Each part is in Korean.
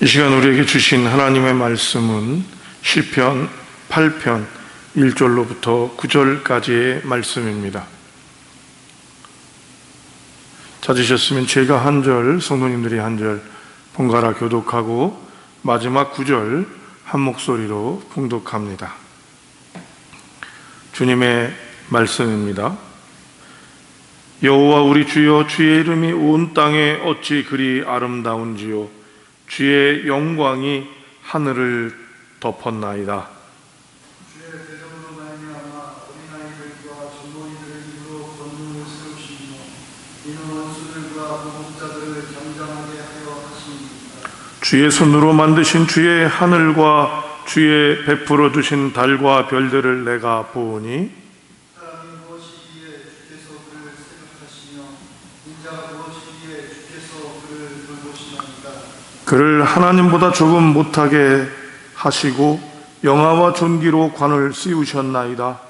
이 시간 우리에게 주신 하나님의 말씀은 시편 8편 1절로부터 9절까지의 말씀입니다. 찾으셨으면 제가 한 절, 성도님들이 한 절 번갈아 교독하고 마지막 9절 한 목소리로 봉독합니다. 주님의 말씀입니다. 여호와 우리 주여, 주의 이름이 온 땅에 어찌 그리 아름다운지요, 주의 영광이 하늘을 덮었나이다. 주의 대적으로 말미암아 어린아이들과 전노인들의 입으로 권능을 세우시며 이는 원수들과 무법자들을 잠잠하게 하려 하십니다. 주의 손으로 만드신 주의 하늘과 주의 베풀어 주신 달과 별들을 내가 보니 사람이 무엇이기에 주께서 그를 생각하시며 인자가 무엇이기에 주께서 그를 돌보시나이까. 그를 하나님보다 조금 못하게 하시고 영화와 존귀로 관을 씌우셨나이다.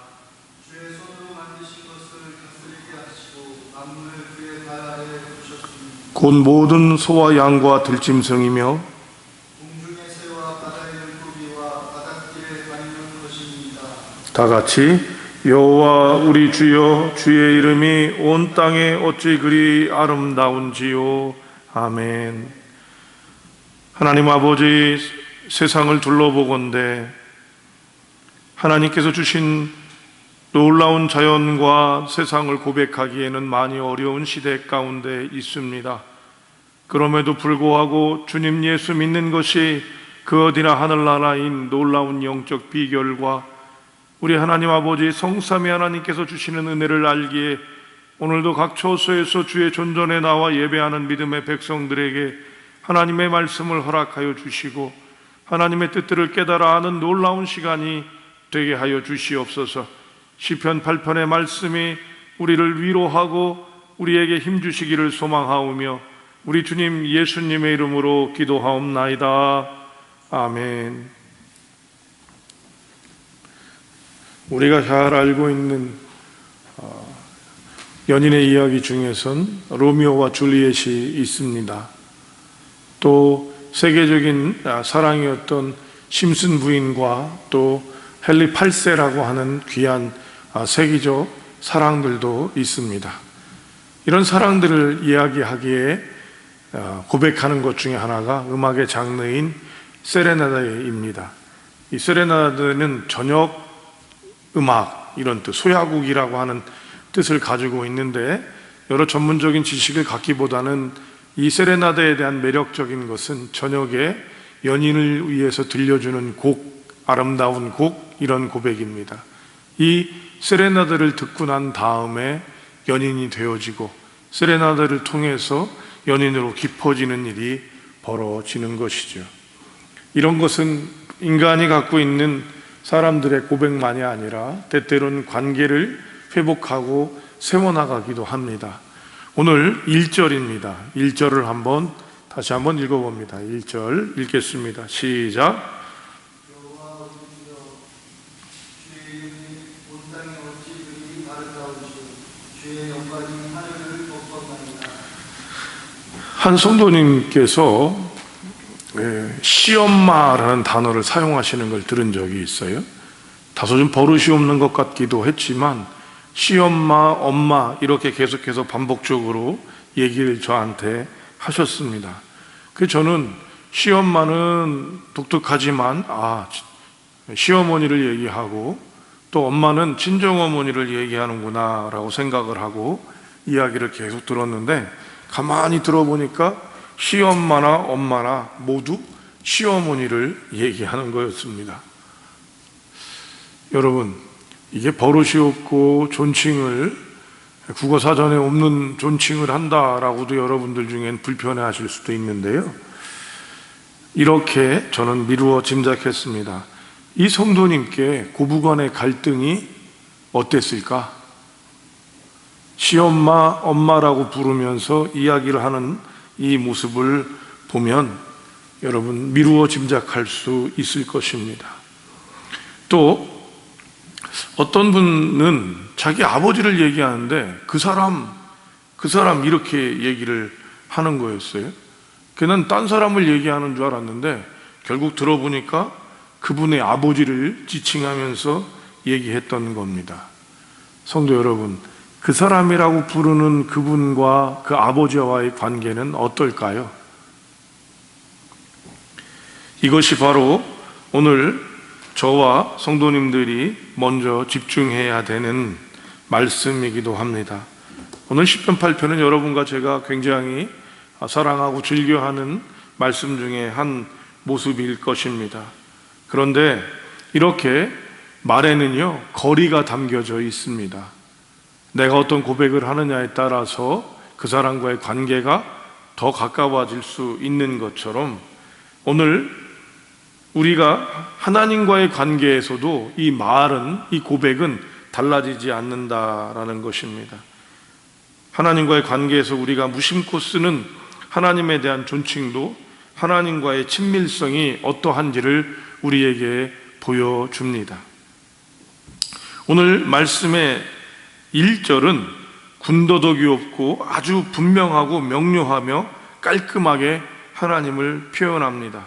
주의 손으로 만드신 것을 다스리게 하시고 만물을 그의 발 아래에 두셨습니다. 곧 모든 소와 양과 들짐승이며 공중의 새와 바다의 물고기와 바닷길에 다니는 것입니다. 다 같이 여호와 우리 주여, 주의 이름이 온 땅에 어찌 그리 아름다운지요. 아멘. 하나님 아버지, 세상을 둘러보건대 하나님께서 주신 놀라운 자연과 세상을 고백하기에는 많이 어려운 시대 가운데 있습니다. 그럼에도 불구하고 주님 예수 믿는 것이 그 어디나 하늘나라인 놀라운 영적 비결과 우리 하나님 아버지 성삼위 하나님께서 주시는 은혜를 알기에 오늘도 각 처소에서 주의 존전에 나와 예배하는 믿음의 백성들에게 하나님의 말씀을 허락하여 주시고 하나님의 뜻들을 깨달아 아는 놀라운 시간이 되게 하여 주시옵소서. 시편 8편의 말씀이 우리를 위로하고 우리에게 힘주시기를 소망하오며 우리 주님 예수님의 이름으로 기도하옵나이다. 아멘. 우리가 잘 알고 있는 연인의 이야기 중에선 로미오와 줄리엣이 있습니다. 또 세계적인 사랑이었던 심슨 부인과 또 헨리 8세라고 하는 귀한 세계적 사랑들도 있습니다. 이런 사랑들을 이야기하기에 고백하는 것 중에 하나가 음악의 장르인 세레나데입니다. 이 세레나데는 저녁 음악, 이런 뜻, 소야국이라고 하는 뜻을 가지고 있는데 여러 전문적인 지식을 갖기보다는 이 세레나데에 대한 매력적인 것은 저녁에 연인을 위해서 들려주는 곡, 아름다운 곡, 이런 고백입니다. 이 세레나데를 듣고 난 다음에 연인이 되어지고 세레나데를 통해서 연인으로 깊어지는 일이 벌어지는 것이죠. 이런 것은 인간이 갖고 있는 사람들의 고백만이 아니라 때때로는 관계를 회복하고 세워나가기도 합니다. 오늘 1절입니다. 1절을 다시 한번 읽어봅니다. 1절 읽겠습니다. 시작. 여호와 우리 주여, 주의 이름이 온 땅에 어찌 그리 아름다운지요, 주의 영광이 하늘을 덮었나이다. 한 성도님께서 시엄마라는 단어를 사용하시는 걸 들은 적이 있어요. 다소 좀 버릇이 없는 것 같기도 했지만 시엄마, 엄마 이렇게 계속해서 반복적으로 얘기를 저한테 하셨습니다. 그래서 저는 시엄마는 독특하지만 시어머니를 얘기하고 또 엄마는 친정어머니를 얘기하는구나 라고 생각을 하고 이야기를 계속 들었는데 가만히 들어보니까 시엄마나 엄마나 모두 시어머니를 얘기하는 거였습니다. 여러분, 이게 버릇이 없고 존칭을 국어사전에 없는 존칭을 한다라고도 여러분들 중엔 불편해 하실 수도 있는데요, 이렇게 저는 미루어 짐작했습니다. 이 성도님께 고부간의 갈등이 어땠을까? 시엄마, 엄마라고 부르면서 이야기를 하는 이 모습을 보면 여러분 미루어 짐작할 수 있을 것입니다. 또 어떤 분은 자기 아버지를 얘기하는데 그 사람 이렇게 얘기를 하는 거였어요. 그는 딴 사람을 얘기하는 줄 알았는데 결국 들어보니까 그분의 아버지를 지칭하면서 얘기했던 겁니다. 성도 여러분, 그 사람이라고 부르는 그분과 그 아버지와의 관계는 어떨까요? 이것이 바로 오늘 저와 성도님들이 먼저 집중해야 되는 말씀이기도 합니다. 오늘 시편 8편은 여러분과 제가 굉장히 사랑하고 즐겨하는 말씀 중에 한 모습일 것입니다. 그런데 이렇게 말에는요, 거리가 담겨져 있습니다. 내가 어떤 고백을 하느냐에 따라서 그 사람과의 관계가 더 가까워질 수 있는 것처럼 오늘 우리가 하나님과의 관계에서도 이 말은, 이 고백은 달라지지 않는다라는 것입니다. 하나님과의 관계에서 우리가 무심코 쓰는 하나님에 대한 존칭도 하나님과의 친밀성이 어떠한지를 우리에게 보여줍니다. 오늘 말씀의 1절은 군더더기 없고 아주 분명하고 명료하며 깔끔하게 하나님을 표현합니다.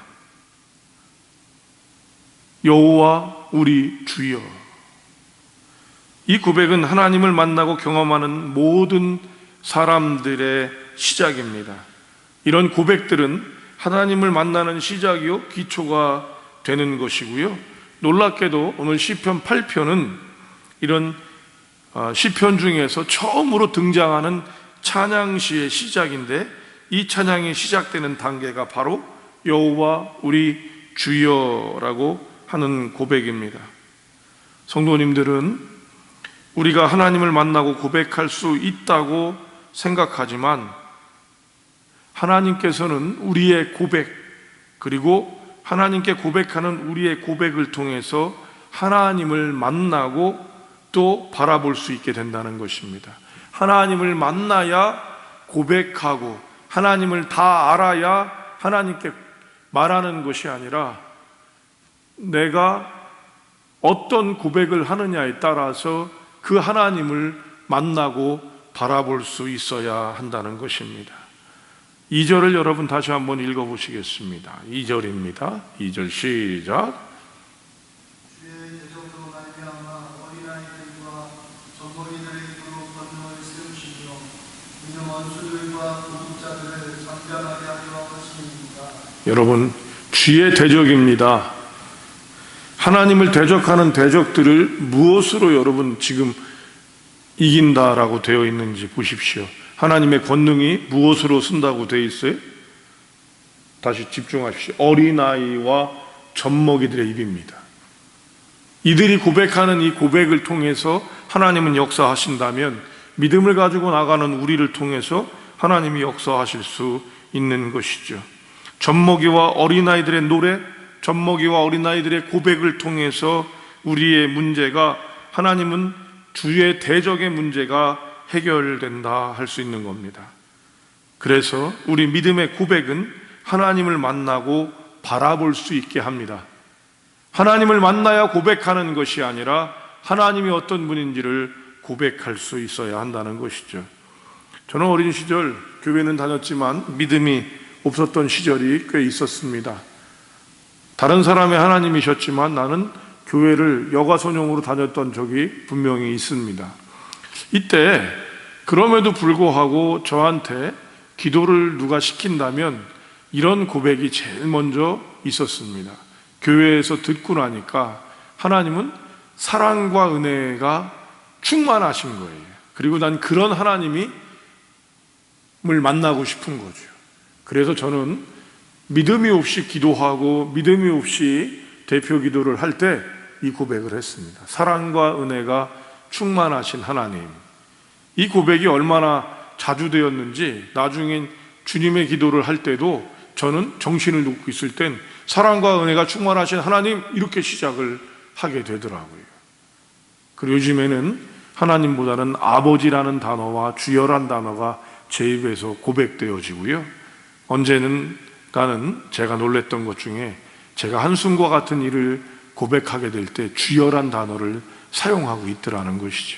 여호와 우리 주여. 이 고백은 하나님을 만나고 경험하는 모든 사람들의 시작입니다. 이런 고백들은 하나님을 만나는 시작이요 기초가 되는 것이고요, 놀랍게도 오늘 시편 8편은 이런 시편 중에서 처음으로 등장하는 찬양시의 시작인데, 이 찬양이 시작되는 단계가 바로 여호와 우리 주여라고 하는 고백입니다. 성도님들은 우리가 하나님을 만나고 고백할 수 있다고 생각하지만 하나님께서는 우리의 고백, 그리고 하나님께 고백하는 우리의 고백을 통해서 하나님을 만나고 또 바라볼 수 있게 된다는 것입니다. 하나님을 만나야 고백하고 하나님을 다 알아야 하나님께 말하는 것이 아니라 내가 어떤 고백을 하느냐에 따라서 그 하나님을 만나고 바라볼 수 있어야 한다는 것입니다. 2절을 여러분 다시 한번 읽어보시겠습니다. 2절입니다. 2절 시작. 주의 대적으로 말미암아 어린아이들과 젖먹이들의 입으로 권능을 세우시며 이는 원수들과 도둑자들을 잠잠하게 하려 하심입니다. 여러분, 주의 대적입니다. 하나님을 대적하는 대적들을 무엇으로 여러분 지금 이긴다라고 되어 있는지 보십시오. 하나님의 권능이 무엇으로 쓴다고 되어 있어요? 다시 집중하십시오. 어린아이와 젖먹이들의 입입니다. 이들이 고백하는 이 고백을 통해서 하나님은 역사하신다면 믿음을 가지고 나가는 우리를 통해서 하나님이 역사하실 수 있는 것이죠. 젖먹이와 어린아이들의 노래, 젖먹이와 어린아이들의 고백을 통해서 우리의 문제가, 하나님은 주의 대적의 문제가 해결된다 할 수 있는 겁니다. 그래서 우리 믿음의 고백은 하나님을 만나고 바라볼 수 있게 합니다. 하나님을 만나야 고백하는 것이 아니라 하나님이 어떤 분인지를 고백할 수 있어야 한다는 것이죠. 저는 어린 시절 교회는 다녔지만 믿음이 없었던 시절이 꽤 있었습니다. 다른 사람의 하나님이셨지만 나는 교회를 여가선용으로 다녔던 적이 분명히 있습니다. 이때 그럼에도 불구하고 저한테 기도를 누가 시킨다면 이런 고백이 제일 먼저 있었습니다. 교회에서 듣고 나니까 하나님은 사랑과 은혜가 충만하신 거예요. 그리고 난 그런 하나님을 만나고 싶은 거죠. 그래서 저는 믿음이 없이 기도하고 믿음이 없이 대표 기도를 할 때 이 고백을 했습니다. 사랑과 은혜가 충만하신 하나님. 이 고백이 얼마나 자주 되었는지 나중엔 주님의 기도를 할 때도 저는 정신을 놓고 있을 땐 사랑과 은혜가 충만하신 하나님, 이렇게 시작을 하게 되더라고요. 그리고 요즘에는 하나님보다는 아버지라는 단어와 주여란 단어가 제 입에서 고백되어지고요, 언제는가는 제가 놀랬던 것 중에 제가 한숨과 같은 일을 고백하게 될 때 주여란 단어를 사용하고 있더라는 것이죠.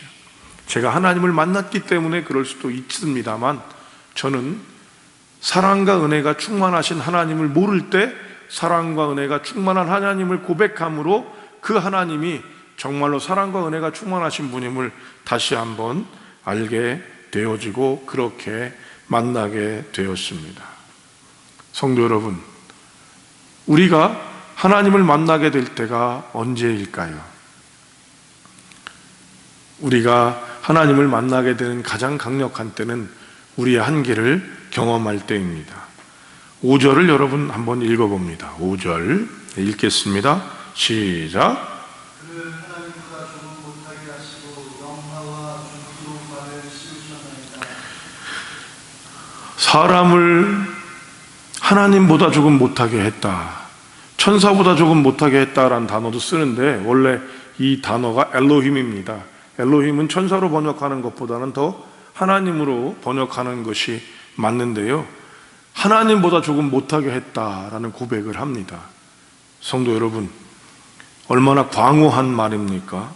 제가 하나님을 만났기 때문에 그럴 수도 있습니다만 저는 사랑과 은혜가 충만하신 하나님을 모를 때 사랑과 은혜가 충만한 하나님을 고백함으로 그 하나님이 정말로 사랑과 은혜가 충만하신 분임을 다시 한번 알게 되어지고 그렇게 만나게 되었습니다. 성도 여러분, 우리가 하나님을 만나게 될 때가 언제일까요? 우리가 하나님을 만나게 되는 가장 강력한 때는 우리의 한계를 경험할 때입니다. 5절을 여러분 한번 읽어봅니다. 5절 읽겠습니다. 시작. 그를 하나님보다 조금 못하게 하시고 영화와 존귀로움을 씌우셨나이다. 사람을 하나님보다 조금 못하게 했다, 천사보다 조금 못하게 했다라는 단어도 쓰는데 원래 이 단어가 엘로힘입니다. 엘로힘은 천사로 번역하는 것보다는 더 하나님으로 번역하는 것이 맞는데요, 하나님보다 조금 못하게 했다라는 고백을 합니다. 성도 여러분, 얼마나 광호한 말입니까?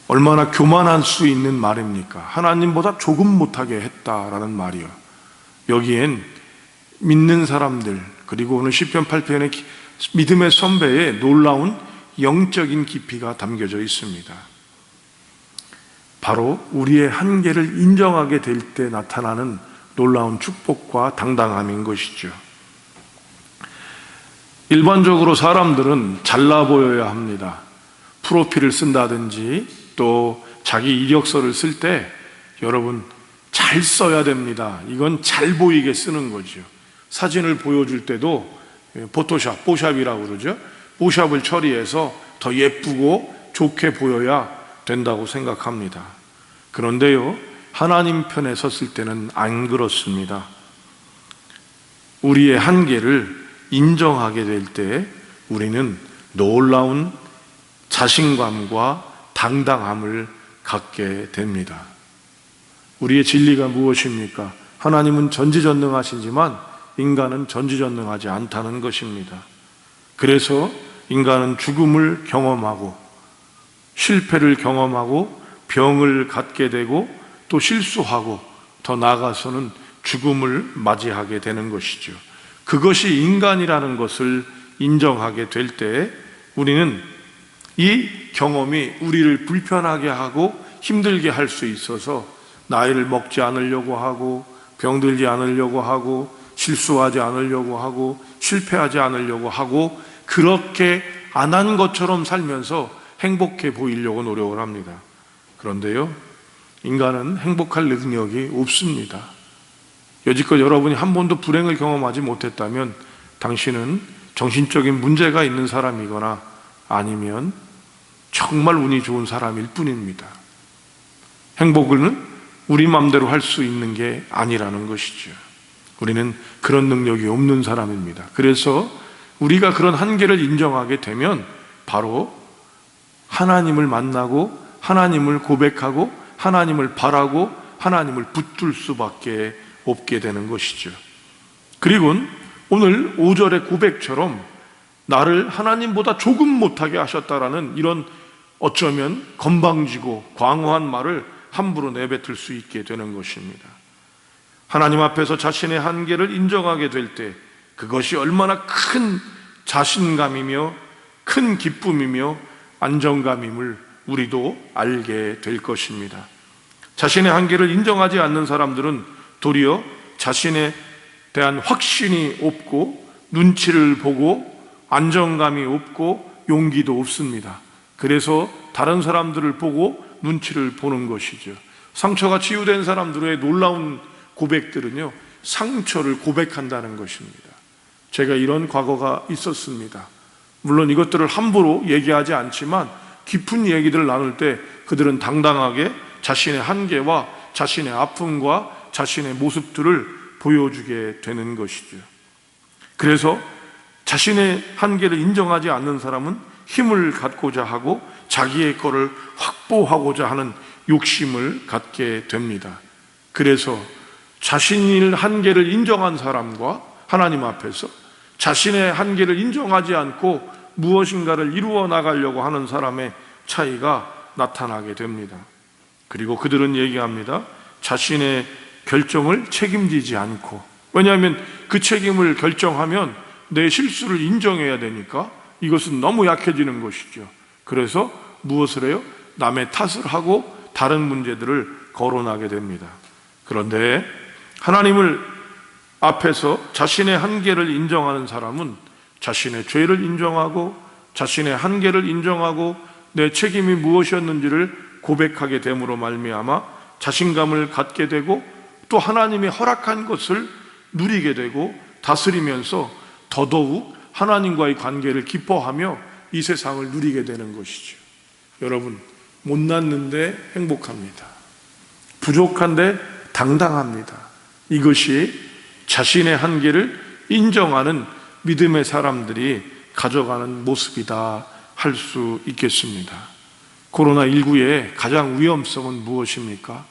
얼마나 교만할 수 있는 말입니까? 하나님보다 조금 못하게 했다라는 말이요. 여기엔 믿는 사람들, 그리고 오늘 시편 8편의 믿음의 선배의 놀라운 영적인 깊이가 담겨져 있습니다. 바로 우리의 한계를 인정하게 될 때 나타나는 놀라운 축복과 당당함인 것이죠. 일반적으로 사람들은 잘나 보여야 합니다. 프로필을 쓴다든지 또 자기 이력서를 쓸 때 여러분 잘 써야 됩니다. 이건 잘 보이게 쓰는 거죠. 사진을 보여줄 때도 포토샵, 뽀샵이라고 그러죠. 뽀샵을 처리해서 더 예쁘고 좋게 보여야 된다고 생각합니다. 그런데요, 하나님 편에 섰을 때는 안 그렇습니다. 우리의 한계를 인정하게 될 때 우리는 놀라운 자신감과 당당함을 갖게 됩니다. 우리의 진리가 무엇입니까? 하나님은 전지전능하시지만 인간은 전지전능하지 않다는 것입니다. 그래서 인간은 죽음을 경험하고 실패를 경험하고 병을 갖게 되고 또 실수하고 더 나아가서는 죽음을 맞이하게 되는 것이죠. 그것이 인간이라는 것을 인정하게 될 때 우리는 이 경험이 우리를 불편하게 하고 힘들게 할 수 있어서 나이를 먹지 않으려고 하고 병들지 않으려고 하고 실수하지 않으려고 하고 실패하지 않으려고 하고 그렇게 안 한 것처럼 살면서 행복해 보이려고 노력을 합니다. 그런데요, 인간은 행복할 능력이 없습니다. 여지껏 여러분이 한 번도 불행을 경험하지 못했다면 당신은 정신적인 문제가 있는 사람이거나 아니면 정말 운이 좋은 사람일 뿐입니다. 행복은 우리 마음대로 할 수 있는 게 아니라는 것이죠. 우리는 그런 능력이 없는 사람입니다. 그래서 우리가 그런 한계를 인정하게 되면 바로 하나님을 만나고 하나님을 고백하고 하나님을 바라고 하나님을 붙들 수밖에 없게 되는 것이죠. 그리고 오늘 5절의 고백처럼 나를 하나님보다 조금 못하게 하셨다라는 이런 어쩌면 건방지고 광호한 말을 함부로 내뱉을 수 있게 되는 것입니다. 하나님 앞에서 자신의 한계를 인정하게 될 때 그것이 얼마나 큰 자신감이며 큰 기쁨이며 안정감임을 우리도 알게 될 것입니다. 자신의 한계를 인정하지 않는 사람들은 도리어 자신에 대한 확신이 없고 눈치를 보고 안정감이 없고 용기도 없습니다. 그래서 다른 사람들을 보고 눈치를 보는 것이죠. 상처가 치유된 사람들의 놀라운 고백들은요, 상처를 고백한다는 것입니다. 제가 이런 과거가 있었습니다. 물론 이것들을 함부로 얘기하지 않지만 깊은 얘기들을 나눌 때 그들은 당당하게 자신의 한계와 자신의 아픔과 자신의 모습들을 보여주게 되는 것이죠. 그래서 자신의 한계를 인정하지 않는 사람은 힘을 갖고자 하고 자기의 거를 확보하고자 하는 욕심을 갖게 됩니다. 그래서 자신의 한계를 인정한 사람과 하나님 앞에서 자신의 한계를 인정하지 않고 무엇인가를 이루어 나가려고 하는 사람의 차이가 나타나게 됩니다. 그리고 그들은 얘기합니다. 자신의 결정을 책임지지 않고, 왜냐하면 그 책임을 결정하면 내 실수를 인정해야 되니까 이것은 너무 약해지는 것이죠. 그래서 무엇을 해요? 남의 탓을 하고 다른 문제들을 거론하게 됩니다. 그런데 하나님을 앞에서 자신의 한계를 인정하는 사람은 자신의 죄를 인정하고 자신의 한계를 인정하고 내 책임이 무엇이었는지를 고백하게 됨으로 말미암아 자신감을 갖게 되고 또 하나님이 허락한 것을 누리게 되고 다스리면서 더더욱 하나님과의 관계를 기뻐하며 이 세상을 누리게 되는 것이죠. 여러분, 못났는데 행복합니다. 부족한데 당당합니다. 이것이 자신의 한계를 인정하는 믿음의 사람들이 가져가는 모습이다 할 수 있겠습니다. 코로나19의 가장 위험성은 무엇입니까?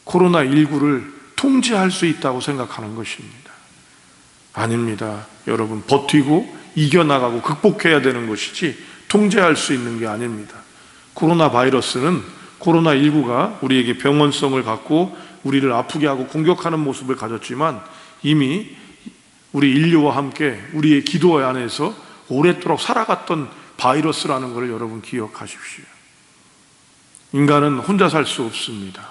코로나19를 통제할 수 있다고 생각하는 것입니다. 아닙니다. 여러분, 버티고 이겨나가고 극복해야 되는 것이지 통제할 수 있는 게 아닙니다. 코로나 바이러스는 코로나19가 우리에게 병원성을 갖고 우리를 아프게 하고 공격하는 모습을 가졌지만 이미 우리 인류와 함께 우리의 기도 안에서 오랫도록 살아갔던 바이러스라는 것을 여러분 기억하십시오. 인간은 혼자 살 수 없습니다.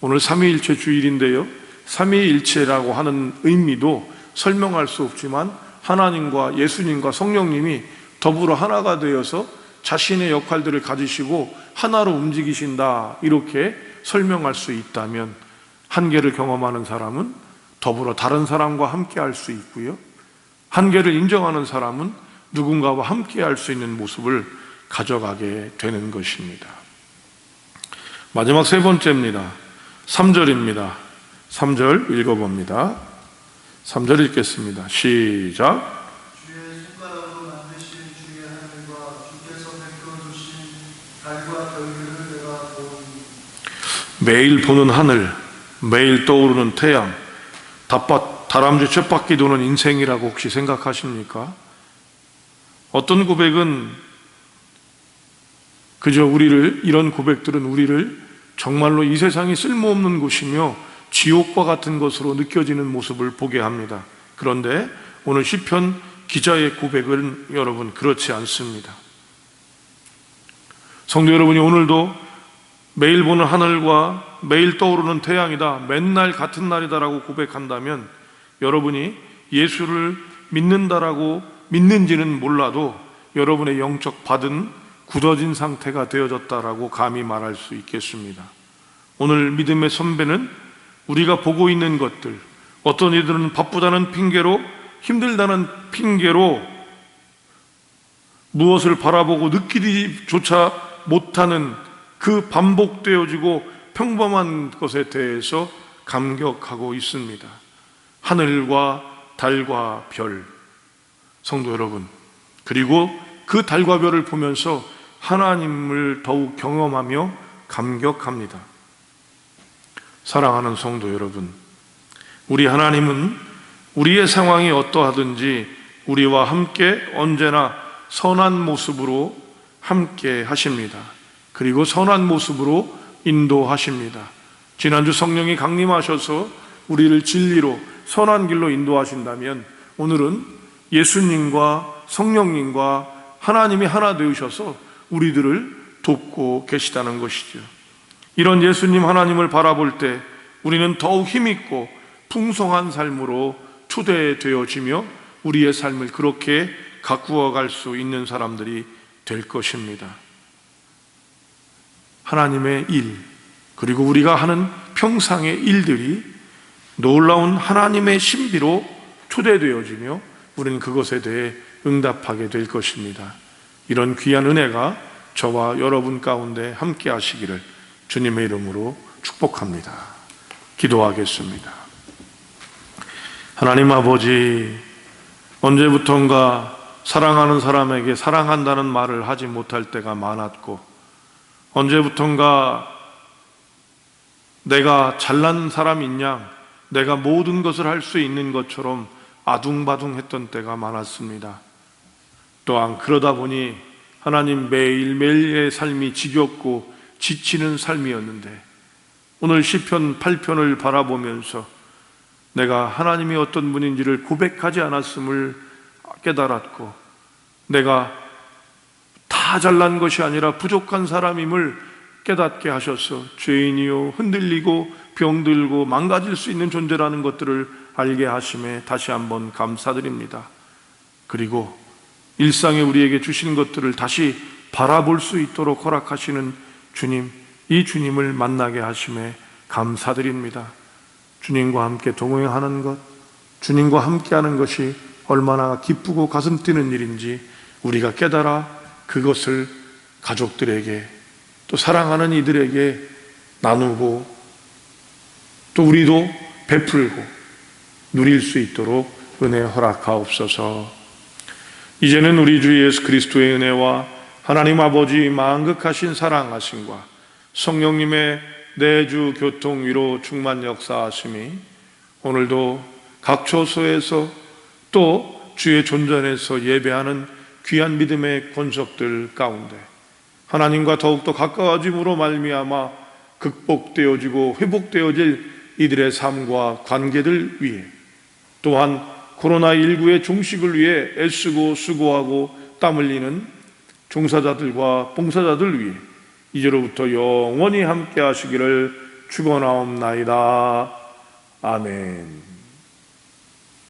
오늘 삼위일체 주일인데요, 삼위일체라고 하는 의미도 설명할 수 없지만 하나님과 예수님과 성령님이 더불어 하나가 되어서 자신의 역할들을 가지시고 하나로 움직이신다, 이렇게 설명할 수 있다면 한계를 경험하는 사람은 더불어 다른 사람과 함께 할 수 있고요, 한계를 인정하는 사람은 누군가와 함께 할 수 있는 모습을 가져가게 되는 것입니다. 마지막 세 번째입니다. 3절입니다. 3절 읽어봅니다. 3절 읽겠습니다. 시작. 주의 손가락으로 만드신 주의 하늘과 주께서 베풀어 주신 달과 별들을 내가 보니. 매일 보는 하늘, 매일 떠오르는 태양, 다람쥐 쳇바퀴 도는 인생이라고 혹시 생각하십니까? 어떤 고백은 그저 이런 고백들은 우리를 정말로 이 세상이 쓸모없는 곳이며 지옥과 같은 것으로 느껴지는 모습을 보게 합니다. 그런데 오늘 시편 기자의 고백은 여러분 그렇지 않습니다. 성도 여러분이 오늘도 매일 보는 하늘과 매일 떠오르는 태양이다, 맨날 같은 날이다라고 고백한다면 여러분이 예수를 믿는다라고 믿는지는 몰라도 여러분의 영적 밭은 굳어진 상태가 되어졌다라고 감히 말할 수 있겠습니다. 오늘 믿음의 선배는 우리가 보고 있는 것들, 어떤 이들은 바쁘다는 핑계로, 힘들다는 핑계로 무엇을 바라보고 느끼지조차 못하는 그 반복되어지고 평범한 것에 대해서 감격하고 있습니다. 하늘과 달과 별, 성도 여러분, 그리고 그 달과 별을 보면서 하나님을 더욱 경험하며 감격합니다. 사랑하는 성도 여러분, 우리 하나님은 우리의 상황이 어떠하든지 우리와 함께 언제나 선한 모습으로 함께 하십니다. 그리고 선한 모습으로 인도하십니다. 지난주 성령이 강림하셔서 우리를 진리로 선한 길로 인도하신다면 오늘은 예수님과 성령님과 하나님이 하나 되으셔서 우리들을 돕고 계시다는 것이죠. 이런 예수님 하나님을 바라볼 때 우리는 더욱 힘있고 풍성한 삶으로 초대되어지며 우리의 삶을 그렇게 가꾸어 갈 수 있는 사람들이 될 것입니다. 하나님의 일, 그리고 우리가 하는 평상의 일들이 놀라운 하나님의 신비로 초대되어지며 우리는 그것에 대해 응답하게 될 것입니다. 이런 귀한 은혜가 저와 여러분 가운데 함께 하시기를 주님의 이름으로 축복합니다. 기도하겠습니다. 하나님 아버지, 언제부턴가 사랑하는 사람에게 사랑한다는 말을 하지 못할 때가 많았고, 언제부턴가 내가 잘난 사람인 양 내가 모든 것을 할 수 있는 것처럼 아둥바둥했던 때가 많았습니다. 또한 그러다 보니 하나님 매일매일의 삶이 지겹고 지치는 삶이었는데 오늘 시편 8편을 바라보면서 내가 하나님이 어떤 분인지를 고백하지 않았음을 깨달았고, 내가 다 잘난 것이 아니라 부족한 사람임을 깨닫게 하셔서 죄인이요 흔들리고 병들고 망가질 수 있는 존재라는 것들을 알게 하심에 다시 한번 감사드립니다. 그리고 일상에 우리에게 주신 것들을 다시 바라볼 수 있도록 허락하시는 주님, 이 주님을 만나게 하심에 감사드립니다. 주님과 함께 동행하는 것, 주님과 함께하는 것이 얼마나 기쁘고 가슴 뛰는 일인지 우리가 깨달아 그것을 가족들에게, 또 사랑하는 이들에게 나누고, 또 우리도 베풀고 누릴 수 있도록 은혜 허락하옵소서. 이제는 우리 주 예수 그리스도의 은혜와 하나님 아버지 만극하신 사랑하심과 성령님의 내주 교통 위로 충만 역사하심이 오늘도 각 처소에서 또 주의 존전에서 예배하는 귀한 믿음의 권속들 가운데 하나님과 더욱더 가까워짐으로 말미암아 극복되어지고 회복되어질 이들의 삶과 관계들 위해, 또한 코로나19의 종식을 위해 애쓰고 수고하고 땀 흘리는 종사자들과 봉사자들 위해 이제로부터 영원히 함께 하시기를 축원하옵나이다. 아멘.